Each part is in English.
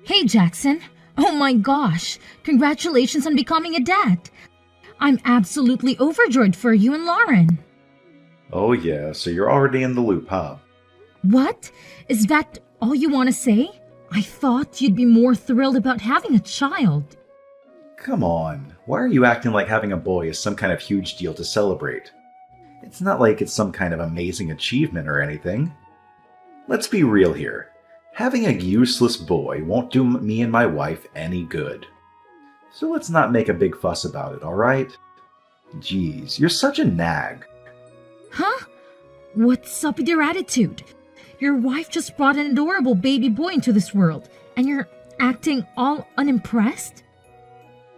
Hey, Jackson. Oh my gosh. Congratulations on becoming a dad. I'm absolutely overjoyed for you and Lauren. Oh yeah, so you're already in the loop, huh? What? Is that all you want to say? I thought you'd be more thrilled about having a child. Come on, why are you acting like having a boy is some kind of huge deal to celebrate? It's not like it's some kind of amazing achievement or anything. Let's be real here. Having a useless boy won't do me and my wife any good. So let's not make a big fuss about it, alright? Jeez, you're such a nag. Huh? What's up with your attitude? Your wife just brought an adorable baby boy into this world, and you're acting all unimpressed?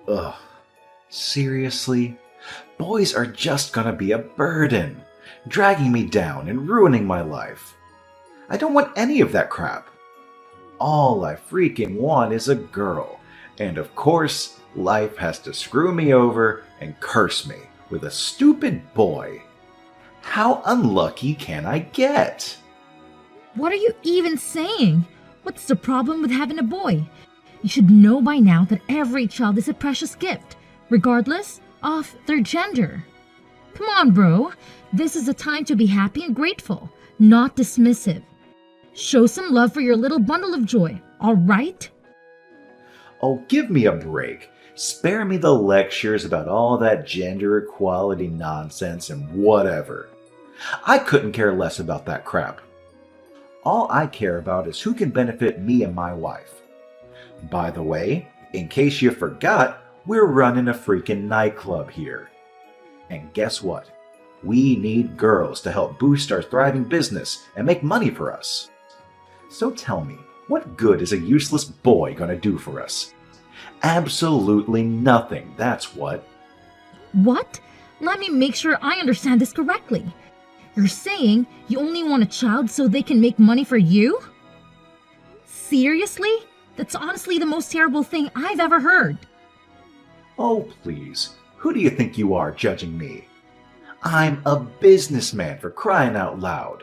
Ugh. Seriously? Boys are just gonna be a burden, dragging me down and ruining my life. I don't want any of that crap. All I freaking want is a girl, and of course, life has to screw me over and curse me with a stupid boy. How unlucky can I get? What are you even saying? What's the problem with having a boy? You should know by now that every child is a precious gift, regardless of their gender. Come on, bro. This is a time to be happy and grateful, not dismissive. Show some love for your little bundle of joy, all right? Oh, give me a break. Spare me the lectures about all that gender equality nonsense and whatever. I couldn't care less about that crap. All I care about is who can benefit me and my wife. By the way, in case you forgot, we're running a freaking nightclub here. And guess what? We need girls to help boost our thriving business and make money for us. So tell me, what good is a useless boy gonna do for us? Absolutely nothing, that's what. What? Let me make sure I understand this correctly. You're saying you only want a child so they can make money for you? Seriously? That's honestly the most terrible thing I've ever heard. Oh, please. Who do you think you are judging me? I'm a businessman, for crying out loud.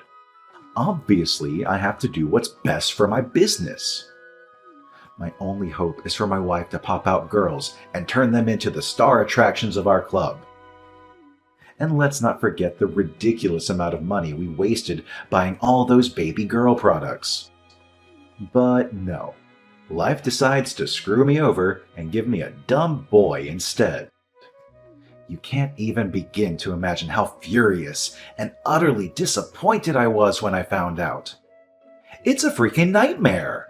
Obviously, I have to do what's best for my business. My only hope is for my wife to pop out girls and turn them into the star attractions of our club. And let's not forget the ridiculous amount of money we wasted buying all those baby girl products. But no, life decides to screw me over and give me a dumb boy instead. You can't even begin to imagine how furious and utterly disappointed I was when I found out. It's a freaking nightmare!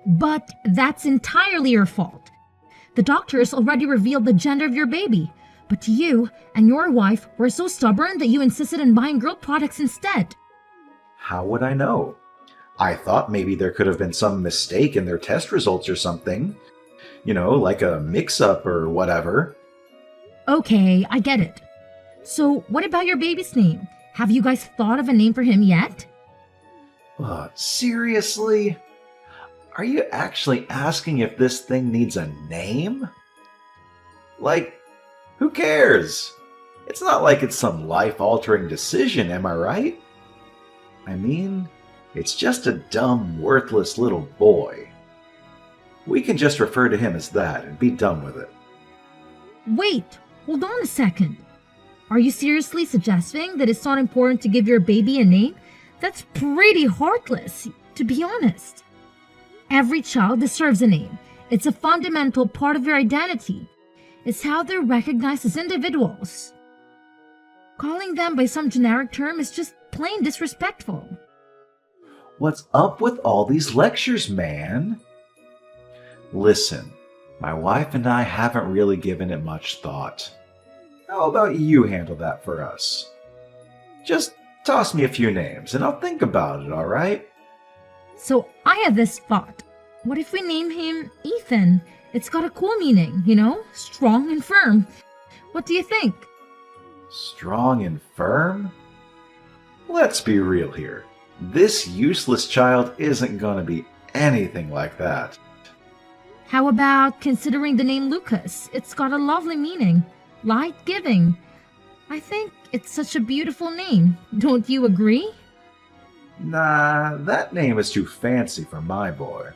But that's entirely your fault. The doctors already revealed the gender of your baby, but you and your wife were so stubborn that you insisted on buying girl products instead. How would I know? I thought maybe there could have been some mistake in their test results or something. You know, like a mix-up or whatever. Okay, I get it. So what about your baby's name? Have you guys thought of a name for him yet? Seriously? Are you actually asking if this thing needs a name? Like, who cares? It's not like it's some life-altering decision, am I right? I mean, it's just a dumb, worthless little boy. We can just refer to him as that and be done with it. Wait, hold on a second. Are you seriously suggesting that it's not important to give your baby a name? That's pretty heartless, to be honest. Every child deserves a name. It's a fundamental part of their identity. It's how they're recognized as individuals. Calling them by some generic term is just plain disrespectful. What's up with all these lectures, man? Listen, my wife and I haven't really given it much thought. How about you handle that for us? Just toss me a few names and I'll think about it, alright? So I have this thought. What if we name him Ethan? It's got a cool meaning, you know? Strong and firm. What do you think? Strong and firm? Let's be real here. This useless child isn't gonna be anything like that. How about considering the name Lucas? It's got a lovely meaning. Light-giving. I think it's such a beautiful name. Don't you agree? Nah, that name is too fancy for my boy.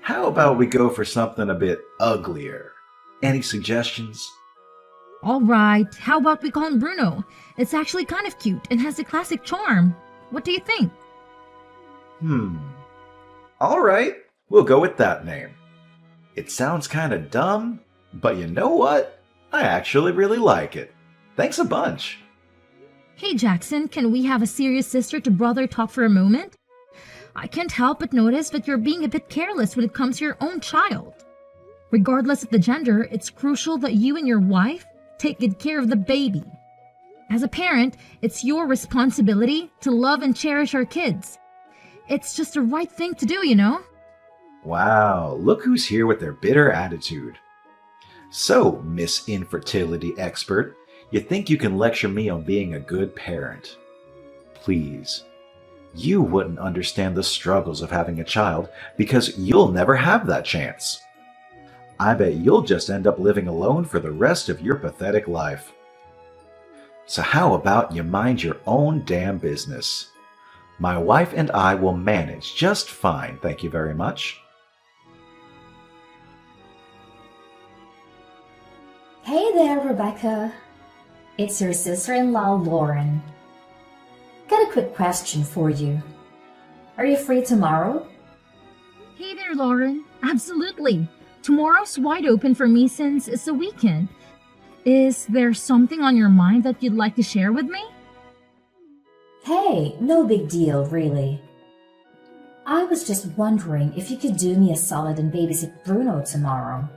How about we go for something a bit uglier? Any suggestions? All right, how about we call him Bruno? It's actually kind of cute and has a classic charm. What do you think? All right, we'll go with that name. It sounds kind of dumb, but you know what? I actually really like it. Thanks a bunch. Hey Jackson, can we have a serious sister to brother talk for a moment? I can't help but notice that you're being a bit careless when it comes to your own child. Regardless of the gender, it's crucial that you and your wife take good care of the baby. As a parent, it's your responsibility to love and cherish our kids. It's just the right thing to do, you know? Wow, look who's here with their bitter attitude. So, Miss Infertility Expert, you think you can lecture me on being a good parent? Please. You wouldn't understand the struggles of having a child because you'll never have that chance. I bet you'll just end up living alone for the rest of your pathetic life. So how about you mind your own damn business? My wife and I will manage just fine, thank you very much. Hey there, Rebecca. It's your sister-in-law, Lauren. Got a quick question for you. Are you free tomorrow? Hey there, Lauren. Absolutely. Tomorrow's wide open for me since it's a weekend. Is there something on your mind that you'd like to share with me? Hey, no big deal, really. I was just wondering if you could do me a solid and babysit Bruno tomorrow.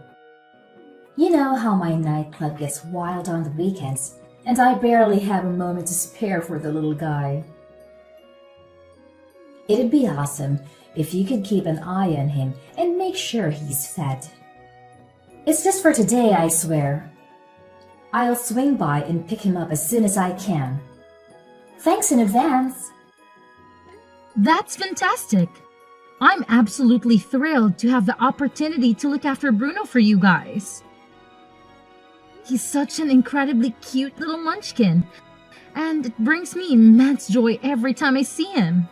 You know how my nightclub gets wild on the weekends, and I barely have a moment to spare for the little guy. It'd be awesome if you could keep an eye on him and make sure he's fed. It's just for today, I swear. I'll swing by and pick him up as soon as I can. Thanks in advance. That's fantastic. I'm absolutely thrilled to have the opportunity to look after Bruno for you guys. He's such an incredibly cute little munchkin, and it brings me immense joy every time I see him.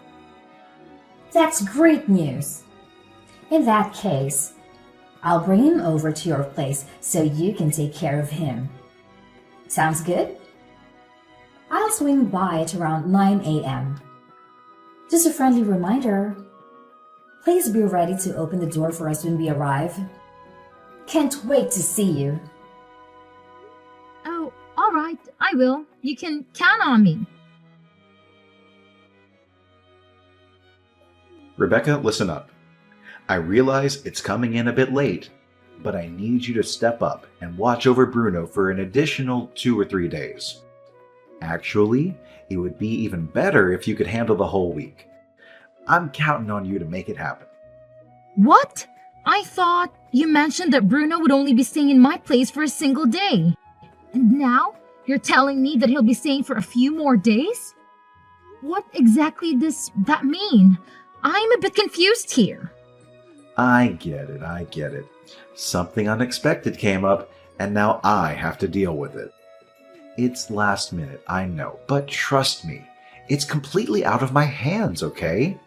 That's great news. In that case, I'll bring him over to your place so you can take care of him. Sounds good? I'll swing by at around 9 a.m. Just a friendly reminder, please be ready to open the door for us when we arrive. Can't wait to see you. Oh, all right, I will. You can count on me. Rebecca, listen up. I realize it's coming in a bit late, but I need you to step up and watch over Bruno for an additional 2 or 3 days. Actually, it would be even better if you could handle the whole week. I'm counting on you to make it happen. What? I thought you mentioned that Bruno would only be staying in my place for a single day. And now you're telling me that he'll be staying for a few more days? What exactly does that mean? I'm a bit confused here. I get it. Something unexpected came up, and now I have to deal with it. It's last minute, I know, but trust me, it's completely out of my hands, okay?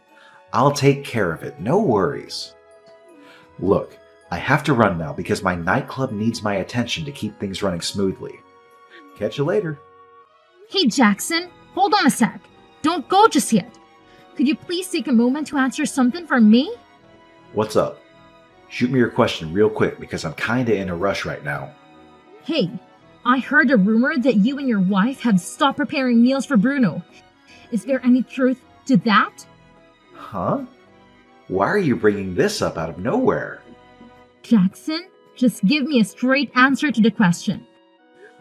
I'll take care of it, no worries. Look, I have to run now because my nightclub needs my attention to keep things running smoothly. Catch you later. Hey Jackson, hold on a sec. Don't go just yet. Could you please take a moment to answer something for me? What's up? Shoot me your question real quick because I'm kinda in a rush right now. Hey, I heard a rumor that you and your wife have stopped preparing meals for Bruno. Is there any truth to that? Huh? Why are you bringing this up out of nowhere? Jackson, just give me a straight answer to the question.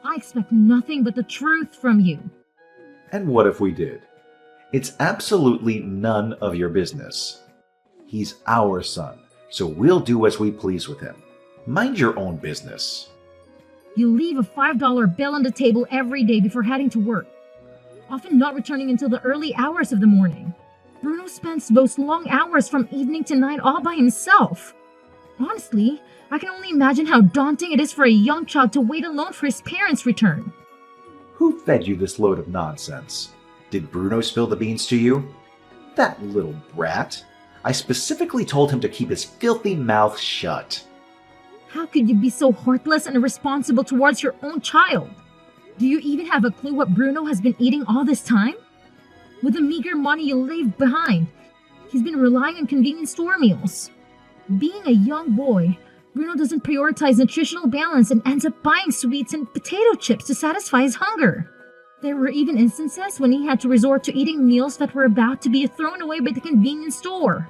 I expect nothing but the truth from you. And what if we did? It's absolutely none of your business. He's our son, so we'll do as we please with him. Mind your own business. You leave a $5 bill on the table every day before heading to work, often not returning until the early hours of the morning. Bruno spends those long hours from evening to night all by himself. Honestly, I can only imagine how daunting it is for a young child to wait alone for his parents' return. Who fed you this load of nonsense? Did Bruno spill the beans to you? That little brat. I specifically told him to keep his filthy mouth shut. How could you be so heartless and irresponsible towards your own child? Do you even have a clue what Bruno has been eating all this time? With the meager money you leave behind, he's been relying on convenience store meals. Being a young boy, Bruno doesn't prioritize nutritional balance and ends up buying sweets and potato chips to satisfy his hunger. There were even instances when he had to resort to eating meals that were about to be thrown away by the convenience store.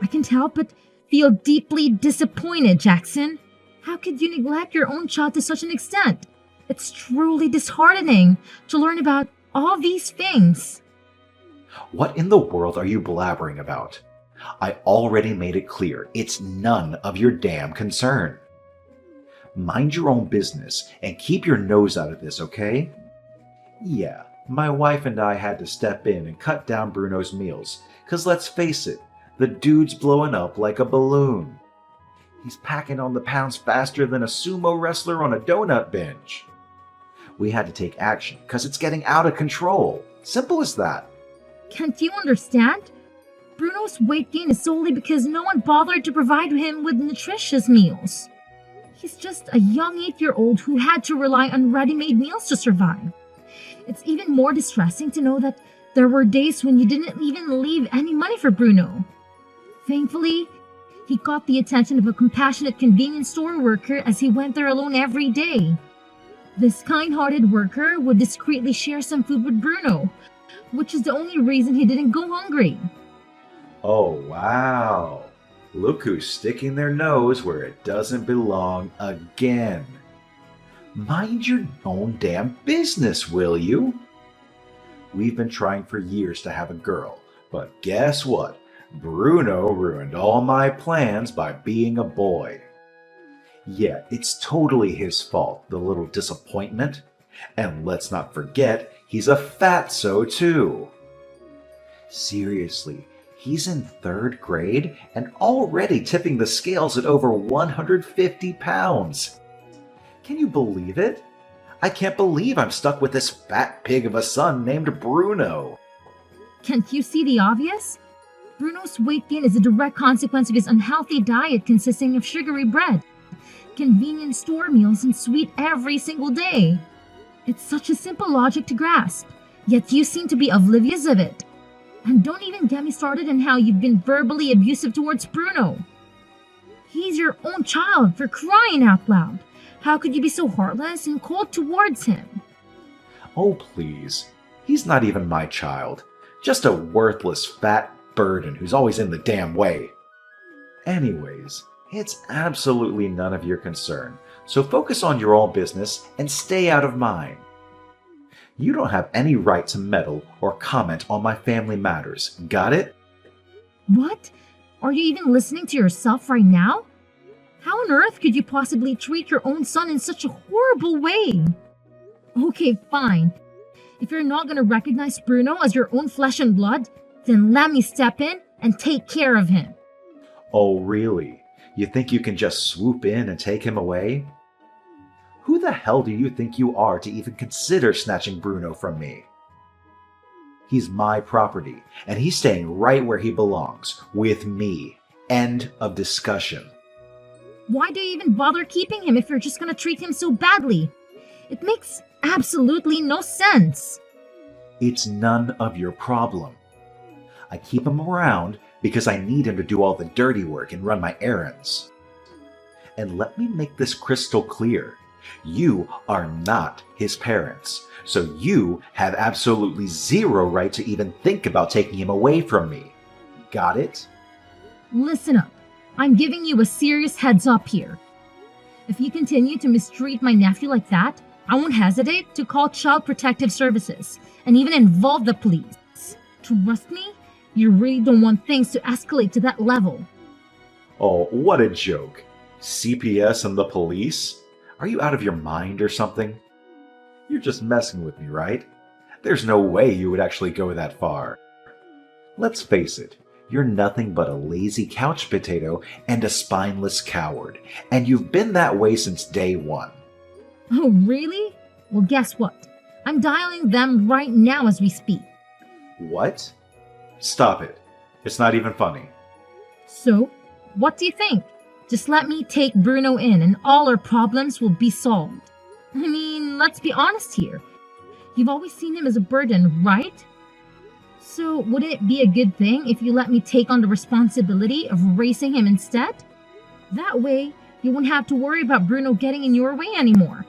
I can't help but feel deeply disappointed, Jackson. How could you neglect your own child to such an extent? It's truly disheartening to learn about all these things. What in the world are you blabbering about? I already made it clear it's none of your damn concern. Mind your own business and keep your nose out of this, okay? Yeah, my wife and I had to step in and cut down Bruno's meals, 'cause let's face it, the dude's blowing up like a balloon. He's packing on the pounds faster than a sumo wrestler on a donut binge. We had to take action, 'cause it's getting out of control. Simple as that. Can't you understand? Bruno's weight gain is solely because no one bothered to provide him with nutritious meals. He's just a young 8-year-old who had to rely on ready-made meals to survive. It's even more distressing to know that there were days when you didn't even leave any money for Bruno. Thankfully, he caught the attention of a compassionate convenience store worker as he went there alone every day. This kind-hearted worker would discreetly share some food with Bruno, which is the only reason he didn't go hungry. Oh, wow. Look who's sticking their nose where it doesn't belong again. Mind your own damn business, will you? We've been trying for years to have a girl, but guess what? Bruno ruined all my plans by being a boy. Yeah, it's totally his fault, the little disappointment. And let's not forget, he's a fatso too. Seriously, he's in 3rd grade and already tipping the scales at over 150 pounds. Can you believe it? I can't believe I'm stuck with this fat pig of a son named Bruno. Can't you see the obvious? Bruno's weight gain is a direct consequence of his unhealthy diet consisting of sugary bread, convenience store meals, and sweet every single day. It's such a simple logic to grasp, yet you seem to be oblivious of it. And don't even get me started on how you've been verbally abusive towards Bruno. He's your own child, for crying out loud. How could you be so heartless and cold towards him? Oh, please. He's not even my child. Just a worthless fat burden who's always in the damn way. Anyways, it's absolutely none of your concern, so focus on your own business and stay out of mine. You don't have any right to meddle or comment on my family matters, got it? What? Are you even listening to yourself right now? How on earth could you possibly treat your own son in such a horrible way? Okay, fine. If you're not going to recognize Bruno as your own flesh and blood, then let me step in and take care of him. Oh, really? You think you can just swoop in and take him away? Who the hell do you think you are to even consider snatching Bruno from me? He's my property, and he's staying right where he belongs, with me. End of discussion. Why do you even bother keeping him if you're just going to treat him so badly? It makes absolutely no sense. It's none of your problem. I keep him around because I need him to do all the dirty work and run my errands. And let me make this crystal clear. You are not his parents, so you have absolutely zero right to even think about taking him away from me. Got it? Listen up. I'm giving you a serious heads up here. If you continue to mistreat my nephew like that, I won't hesitate to call Child Protective Services and even involve the police. Trust me, you really don't want things to escalate to that level. Oh, what a joke. CPS and the police? Are you out of your mind or something? You're just messing with me, right? There's no way you would actually go that far. Let's face it, you're nothing but a lazy couch potato and a spineless coward, and you've been that way since day one. Oh, really? Well, guess what? I'm dialing them right now as we speak. What? Stop it. It's not even funny. So, what do you think? Just let me take Bruno in and all our problems will be solved. I mean, let's be honest here. You've always seen him as a burden, right? So, would it be a good thing if you let me take on the responsibility of raising him instead? That way, you won't have to worry about Bruno getting in your way anymore.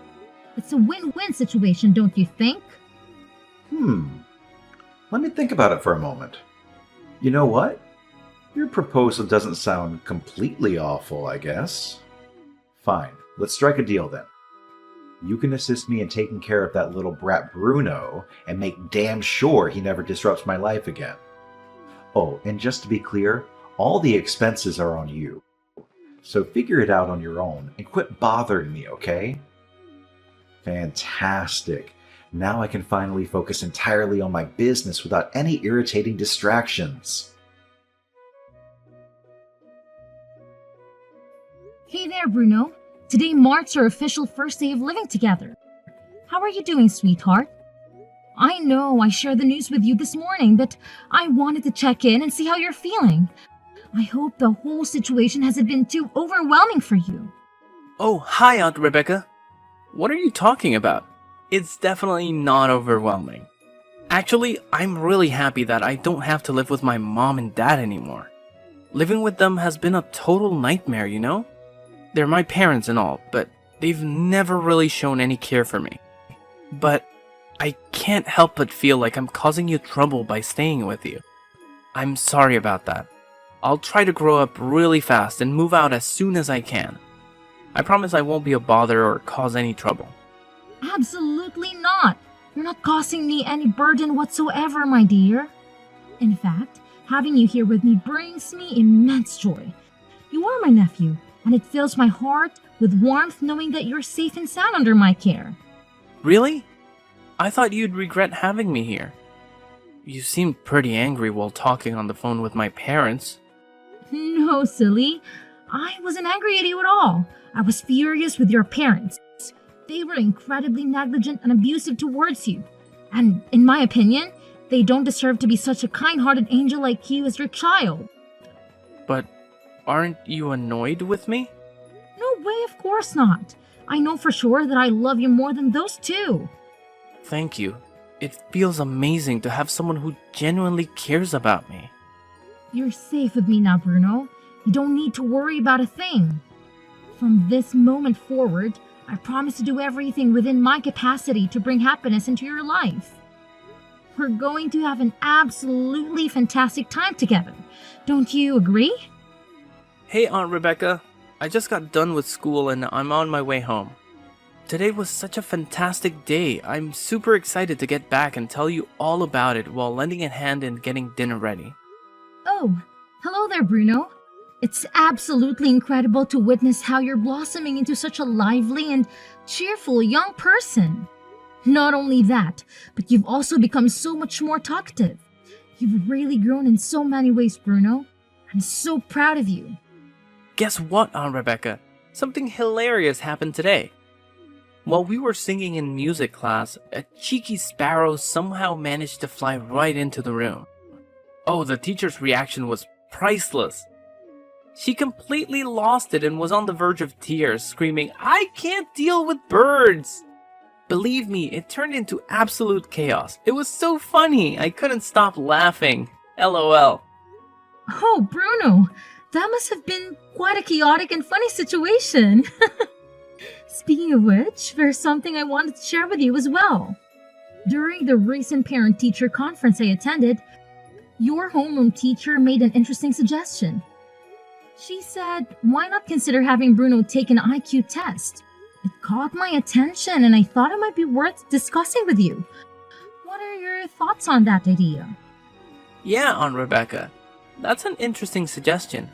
It's a win-win situation, don't you think? Let me think about it for a moment. You know what? Your proposal doesn't sound completely awful, I guess. Fine, let's strike a deal then. You can assist me in taking care of that little brat Bruno and make damn sure he never disrupts my life again. Oh, and just to be clear, all the expenses are on you. So figure it out on your own and quit bothering me, okay? Fantastic. Now I can finally focus entirely on my business without any irritating distractions. Hey there, Bruno. Today marks our official first day of living together. How are you doing, sweetheart? I know I shared the news with you this morning, but I wanted to check in and see how you're feeling. I hope the whole situation hasn't been too overwhelming for you. Oh, hi, Aunt Rebecca. What are you talking about? It's definitely not overwhelming. Actually, I'm really happy that I don't have to live with my mom and dad anymore. Living with them has been a total nightmare, you know? They're my parents and all, but they've never really shown any care for me. But I can't help but feel like I'm causing you trouble by staying with you. I'm sorry about that. I'll try to grow up really fast and move out as soon as I can. I promise I won't be a bother or cause any trouble. Absolutely not. You're not causing me any burden whatsoever, my dear. In fact, having you here with me brings me immense joy. You are my nephew, and it fills my heart with warmth knowing that you're safe and sound under my care. Really? I thought you'd regret having me here. You seemed pretty angry while talking on the phone with my parents. No, silly. I wasn't angry at you at all. I was furious with your parents. They were incredibly negligent and abusive towards you. And in my opinion, they don't deserve to be such a kind-hearted angel like you as your child. But aren't you annoyed with me? No way, of course not. I know for sure that I love you more than those two. Thank you. It feels amazing to have someone who genuinely cares about me. You're safe with me now, Bruno. You don't need to worry about a thing. From this moment forward, I promise to do everything within my capacity to bring happiness into your life. We're going to have an absolutely fantastic time together. Don't you agree? Hey, Aunt Rebecca. I just got done with school and I'm on my way home. Today was such a fantastic day. I'm super excited to get back and tell you all about it while lending a hand in getting dinner ready. Oh, hello there, Bruno. It's absolutely incredible to witness how you're blossoming into such a lively and cheerful young person. Not only that, but you've also become so much more talkative. You've really grown in so many ways, Bruno. I'm so proud of you. Guess what, Aunt Rebecca? Something hilarious happened today. While we were singing in music class, a cheeky sparrow somehow managed to fly right into the room. Oh, the teacher's reaction was priceless. She completely lost it and was on the verge of tears, screaming, "I can't deal with birds!" Believe me, it turned into absolute chaos. It was so funny, I couldn't stop laughing. LOL. Oh, Bruno, that must have been quite a chaotic and funny situation. Speaking of which, there's something I wanted to share with you as well. During the recent parent-teacher conference I attended, your homeroom teacher made an interesting suggestion. She said, why not consider having Bruno take an IQ test? It caught my attention and I thought it might be worth discussing with you. What are your thoughts on that idea? Yeah, Aunt Rebecca. That's an interesting suggestion.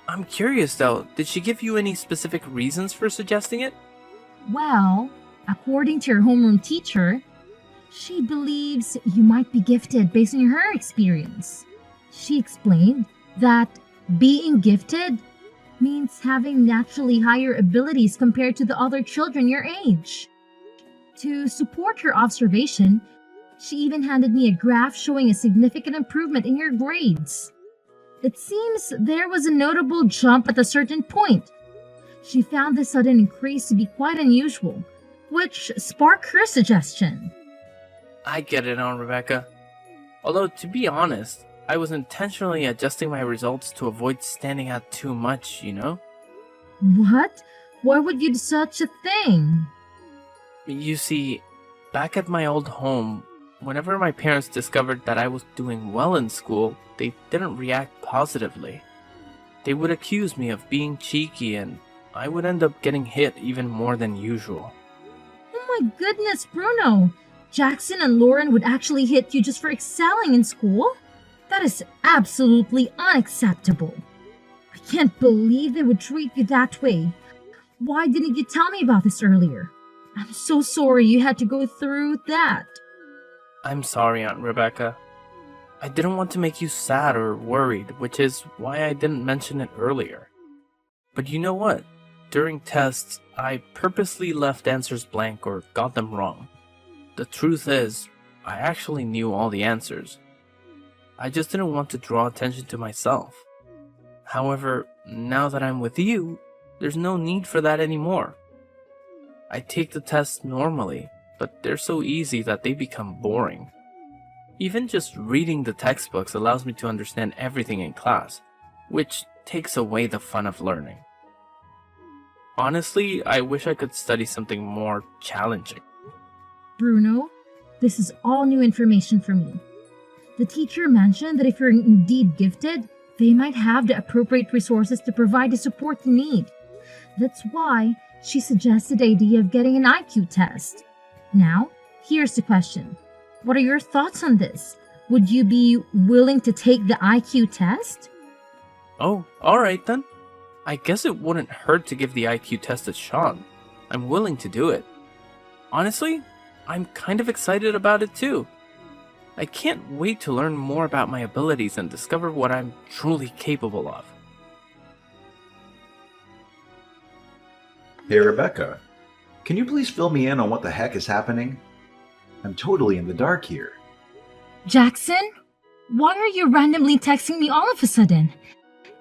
I'm curious though, did she give you any specific reasons for suggesting it? Well, according to your homeroom teacher, she believes you might be gifted based on her experience. She explained that being gifted means having naturally higher abilities compared to the other children your age. To support her observation, she even handed me a graph showing a significant improvement in your grades. It seems there was a notable jump at a certain point. She found the sudden increase to be quite unusual, which sparked her suggestion. I get it now, Rebecca. Although, to be honest, I was intentionally adjusting my results to avoid standing out too much, you know? What? Why would you do such a thing? You see, back at my old home, whenever my parents discovered that I was doing well in school, they didn't react positively. They would accuse me of being cheeky, and I would end up getting hit even more than usual. Oh my goodness, Bruno! Jackson and Lauren would actually hit you just for excelling in school? That is absolutely unacceptable. I can't believe they would treat you that way. Why didn't you tell me about this earlier? I'm so sorry you had to go through that. I'm sorry, Aunt Rebecca. I didn't want to make you sad or worried, which is why I didn't mention it earlier. But you know what? During tests, I purposely left answers blank or got them wrong. The truth is, I actually knew all the answers. I just didn't want to draw attention to myself. However, now that I'm with you, there's no need for that anymore. I take the tests normally, but they're so easy that they become boring. Even just reading the textbooks allows me to understand everything in class, which takes away the fun of learning. Honestly, I wish I could study something more challenging. Bruno, this is all new information for me. The teacher mentioned that if you're indeed gifted, they might have the appropriate resources to provide the support you need. That's why she suggested the idea of getting an IQ test. Now, here's the question. What are your thoughts on this? Would you be willing to take the IQ test? Oh, alright then. I guess it wouldn't hurt to give the IQ test a shot. I'm willing to do it. Honestly, I'm kind of excited about it too. I can't wait to learn more about my abilities and discover what I'm truly capable of. Hey, Rebecca, can you please fill me in on what the heck is happening? I'm totally in the dark here. Jackson, why are you randomly texting me all of a sudden?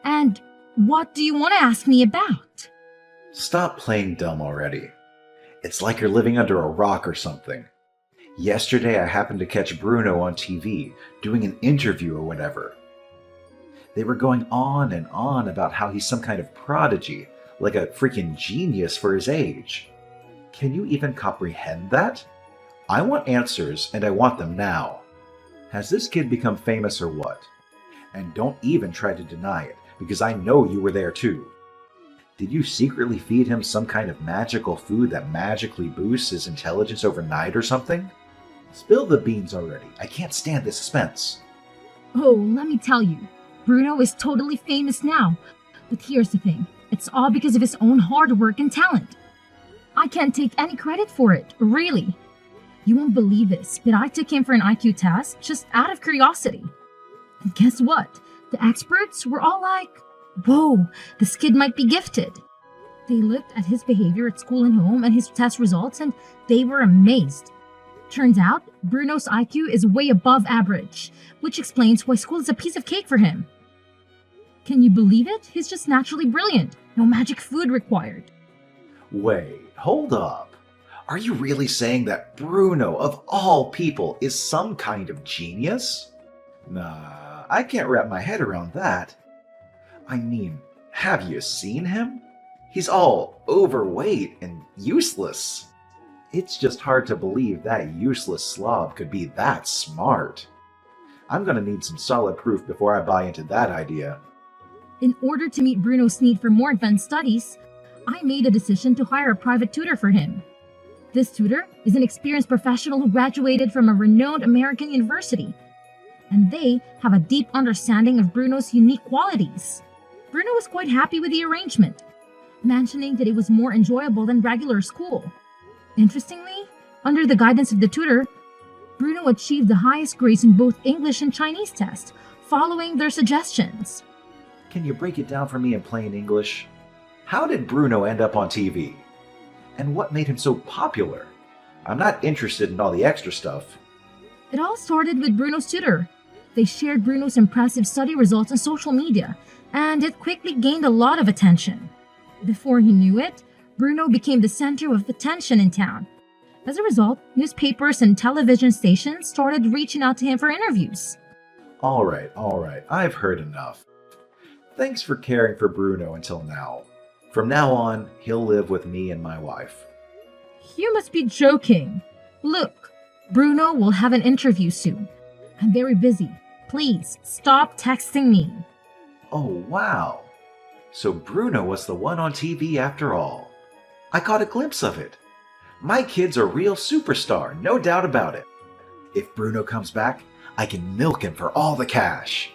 And what do you want to ask me about? Stop playing dumb already. It's like you're living under a rock or something. Yesterday I happened to catch Bruno on TV doing an interview or whatever. They were going on and on about how he's some kind of prodigy, like a freaking genius for his age. Can you even comprehend that? I want answers, and I want them now. Has this kid become famous or what? And don't even try to deny it, because I know you were there too. Did you secretly feed him some kind of magical food that magically boosts his intelligence overnight or something? Spill the beans already. I can't stand this suspense. Oh, let me tell you, Bruno is totally famous now. But here's the thing, it's all because of his own hard work and talent. I can't take any credit for it, really. You won't believe this, but I took him for an IQ test just out of curiosity. And guess what? The experts were all like, whoa, this kid might be gifted. They looked at his behavior at school and home and his test results, and they were amazed. Turns out, Bruno's IQ is way above average, which explains why school is a piece of cake for him. Can you believe it? He's just naturally brilliant. No magic food required. Wait, hold up. Are you really saying that Bruno, of all people, is some kind of genius? Nah, I can't wrap my head around that. I mean, have you seen him? He's all overweight and useless. It's just hard to believe that useless slob could be that smart. I'm gonna need some solid proof before I buy into that idea. In order to meet Bruno's need for more advanced studies, I made a decision to hire a private tutor for him. This tutor is an experienced professional who graduated from a renowned American university, and they have a deep understanding of Bruno's unique qualities. Bruno was quite happy with the arrangement, mentioning that it was more enjoyable than regular school. Interestingly, under the guidance of the tutor, Bruno achieved the highest grades in both English and Chinese tests, following their suggestions. Can you break it down for me in plain English? How did Bruno end up on TV? And what made him so popular? I'm not interested in all the extra stuff. It all started with Bruno's tutor. They shared Bruno's impressive study results on social media, and it quickly gained a lot of attention. Before he knew it, Bruno became the center of attention in town. As a result, newspapers and television stations started reaching out to him for interviews. All right, I've heard enough. Thanks for caring for Bruno until now. From now on, he'll live with me and my wife. You must be joking. Look, Bruno will have an interview soon. I'm very busy. Please, stop texting me. Oh, wow. So Bruno was the one on TV after all. I caught a glimpse of it. My kid's a real superstar, no doubt about it. If Bruno comes back, I can milk him for all the cash.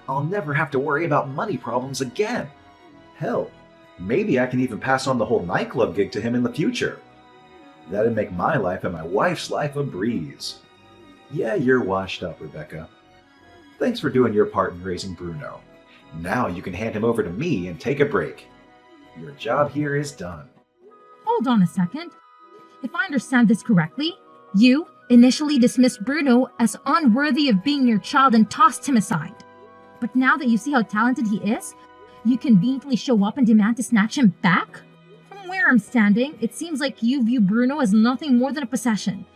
I'll never have to worry about money problems again. Hell, maybe I can even pass on the whole nightclub gig to him in the future. That'd make my life and my wife's life a breeze. Yeah, you're washed up, Rebecca. Thanks for doing your part in raising Bruno. Now you can hand him over to me and take a break. Your job here is done. Hold on a second. If I understand this correctly, you initially dismissed Bruno as unworthy of being your child and tossed him aside. But now that you see how talented he is, you conveniently show up and demand to snatch him back? From where I'm standing, it seems like you view Bruno as nothing more than a possession.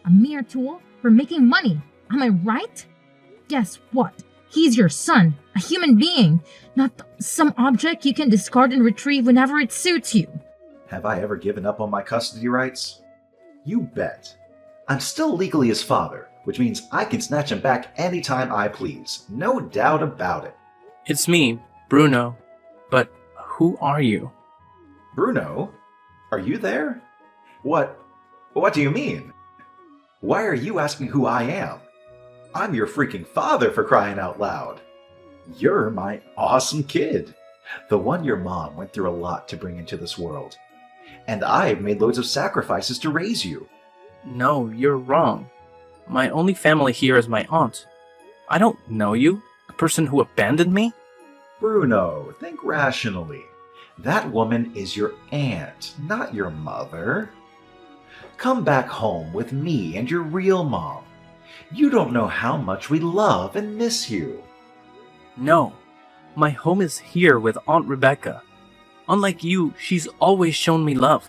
A mere tool for making money. Am I right? Guess what? He's your son, a human being, not some object you can discard and retrieve whenever it suits you. Have I ever given up on my custody rights? You bet. I'm still legally his father, which means I can snatch him back anytime I please. No doubt about it. It's me, Bruno. But who are you? Bruno? Are you there? What do you mean? Why are you asking who I am? I'm your freaking father, for crying out loud. You're my awesome kid. The one your mom went through a lot to bring into this world. And I've made loads of sacrifices to raise you. No, you're wrong. My only family here is my aunt. I don't know you, the person who abandoned me. Bruno, think rationally. That woman is your aunt, not your mother. Come back home with me and your real mom. You don't know how much we love and miss you. No, my home is here with Aunt Rebecca. Unlike you, she's always shown me love.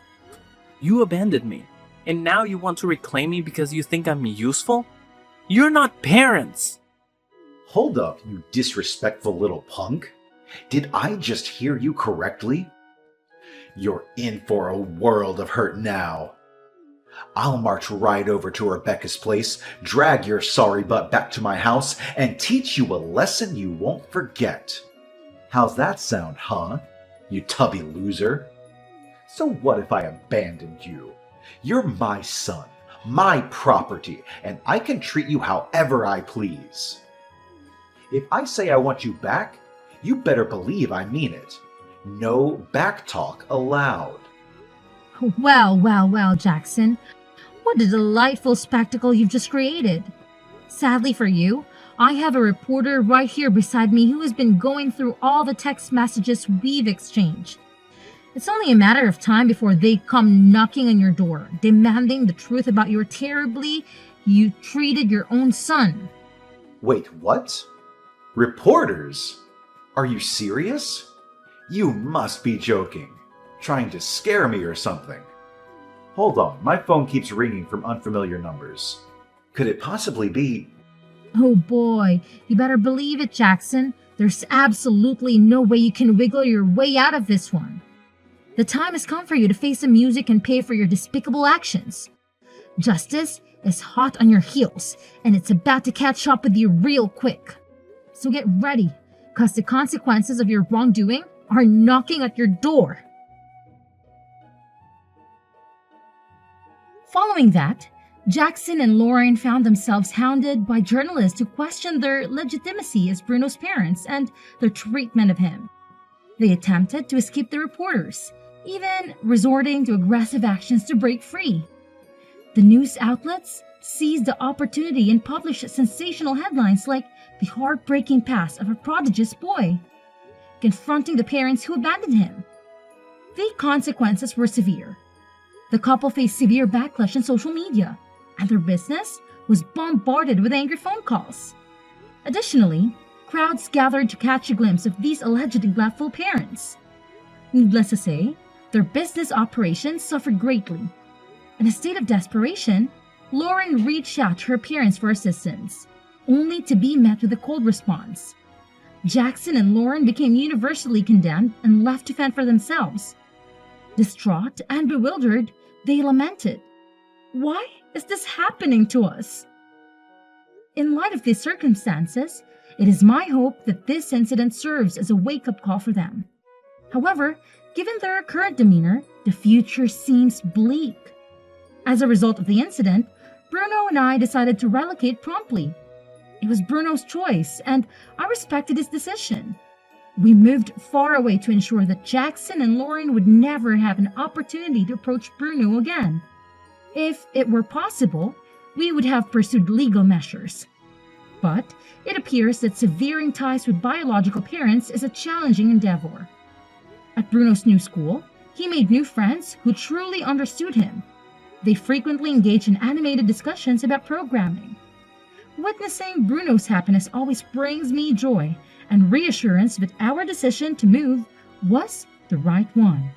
You abandoned me, and now you want to reclaim me because you think I'm useful? You're not parents! Hold up, you disrespectful little punk. Did I just hear you correctly? You're in for a world of hurt now. I'll march right over to Rebecca's place, drag your sorry butt back to my house, and teach you a lesson you won't forget. How's that sound, huh? You tubby loser. So what if I abandoned you? You're my son, my property, and I can treat you however I please. If I say I want you back, you better believe I mean it. No back talk allowed. Well, Jackson. What a delightful spectacle you've just created. Sadly for you, I have a reporter right here beside me who has been going through all the text messages we've exchanged. It's only a matter of time before they come knocking on your door, demanding the truth about your terribly you treated your own son. Wait, what? Reporters? Are you serious? You must be joking. Trying to scare me or something. Hold on, my phone keeps ringing from unfamiliar numbers. Could it possibly be... Oh boy, you better believe it, Jackson. There's absolutely no way you can wiggle your way out of this one. The time has come for you to face the music and pay for your despicable actions. Justice is hot on your heels, and it's about to catch up with you real quick. So get ready, because the consequences of your wrongdoing are knocking at your door. Following that, Jackson and Lauren found themselves hounded by journalists who questioned their legitimacy as Bruno's parents and their treatment of him. They attempted to escape the reporters, even resorting to aggressive actions to break free. The news outlets seized the opportunity and published sensational headlines like the heartbreaking past of a prodigious boy, confronting the parents who abandoned him. The consequences were severe. The couple faced severe backlash on social media, and their business was bombarded with angry phone calls. Additionally, crowds gathered to catch a glimpse of these alleged neglectful parents. Needless to say, their business operations suffered greatly. In a state of desperation, Lauren reached out to her parents for assistance, only to be met with a cold response. Jackson and Lauren became universally condemned and left to fend for themselves. Distraught and bewildered, they lamented, "Why is this happening to us?" In light of these circumstances, it is my hope that this incident serves as a wake-up call for them. However, given their current demeanor, the future seems bleak. As a result of the incident, Bruno and I decided to relocate promptly. It was Bruno's choice, and I respected his decision. We moved far away to ensure that Jackson and Lauren would never have an opportunity to approach Bruno again. If it were possible, we would have pursued legal measures. But it appears that severing ties with biological parents is a challenging endeavor. At Bruno's new school, he made new friends who truly understood him. They frequently engaged in animated discussions about programming. Witnessing Bruno's happiness always brings me joy and reassurance that our decision to move was the right one.